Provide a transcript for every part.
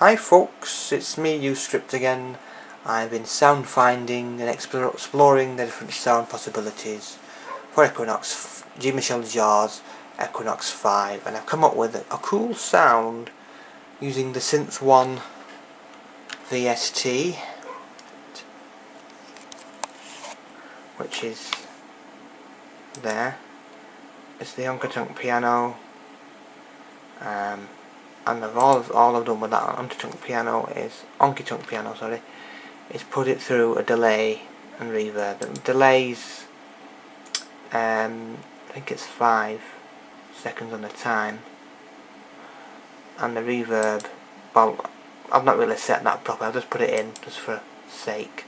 Hi folks, it's me, Ustripped again. I've been sound finding and exploring the different sound possibilities for Equinox, G. Michel Jarre's Equinox 5, and I've come up with a cool sound using the Synth 1 VST, which is there. It's the honky tonk piano, and all I've done with that honky tonk piano is put it through a delay and reverb. The delays, I think it's 5 seconds on the time, and the reverb, well, I've not really set that properly. I've just put it in just for sake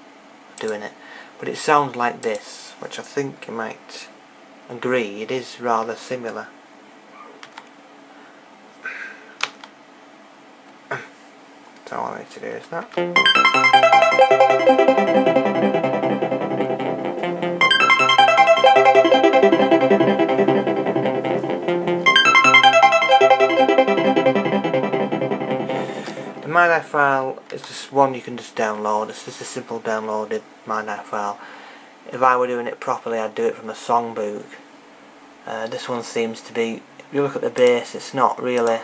of doing it, but it sounds like this, which I think you might agree it is rather similar. So all I need to do is that. The MIDI file is just one you can just download. It's just a simple downloaded MIDI file. If I were doing it properly, I'd do it from a songbook. This one seems to be, if you look at the bass, it's not really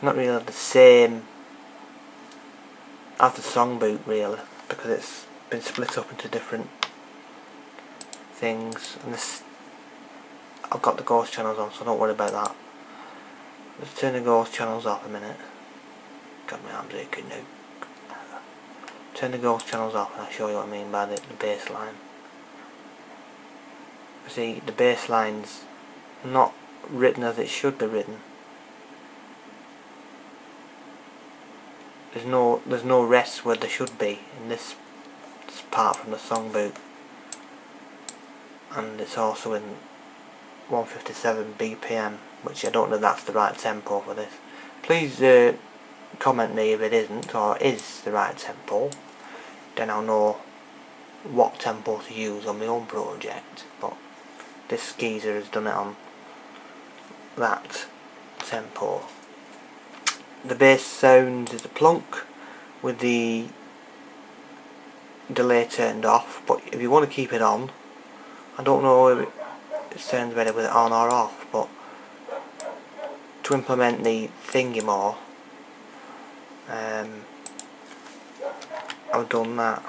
the same as the songbook really, because it's been split up into different things, and this, I've got the ghost channels on, so don't worry about that. Let's turn the ghost channels off a minute. Got my arms aching now. Turn the ghost channels off and I'll show you what I mean by the bass line. See, the bass line's not written as it should be written. There's no rest where there should be in this part from the songbook, and it's also in 157 BPM, which I don't know if that's the right tempo for this. Please comment me if it isn't, or is the right tempo. Then I'll know what tempo to use on my own project. But this geezer has done it on that tempo. The bass sound is a plunk with the delay turned off, but if you want to keep it on, I don't know if it sounds better with it on or off, but to implement the thingy more, I've done that.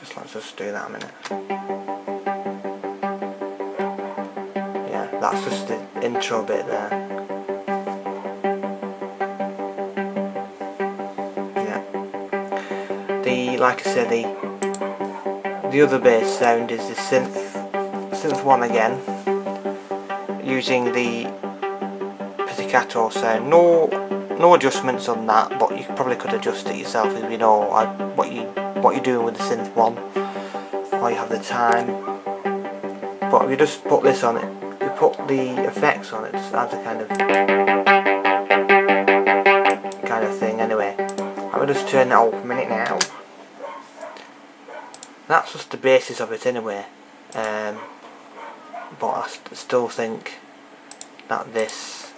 So let's just do that a minute. Yeah, that's just the intro bit there. Yeah. Like I said, the other bass sound is the synth 1 again, using the pizzicato sound. No adjustments on that, but you probably could adjust it yourself if you know what you're doing with the synth 1, or you have the time. But if you just put this on it, you put the effects on it, just adds a kind of thing. Anyway, I will just turn that off a minute now. That's just the basis of it anyway. But I still think that this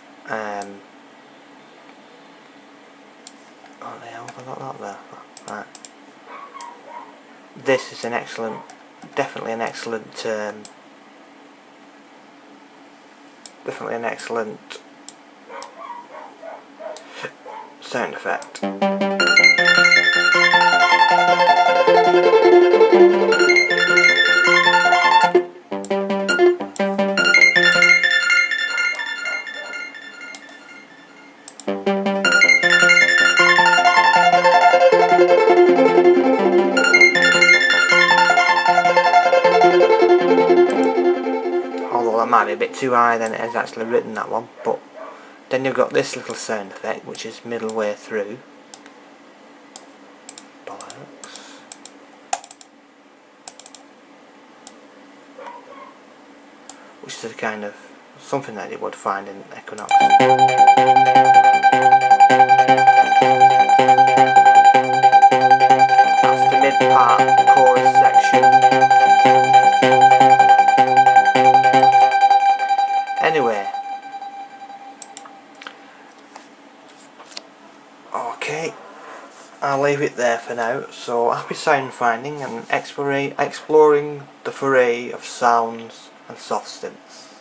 oh the hell, I got that there. Right. This is definitely an excellent sound effect. Although that might be a bit too high than it has actually written, that one. But then you've got this little sound effect, which is middle way through. Bollocks. Which is a kind of something that you would find in Equinox. That's the mid part, the chorus section. Okay, I'll leave it there for now. So happy sound finding and exploring the foray of sounds and soft synths.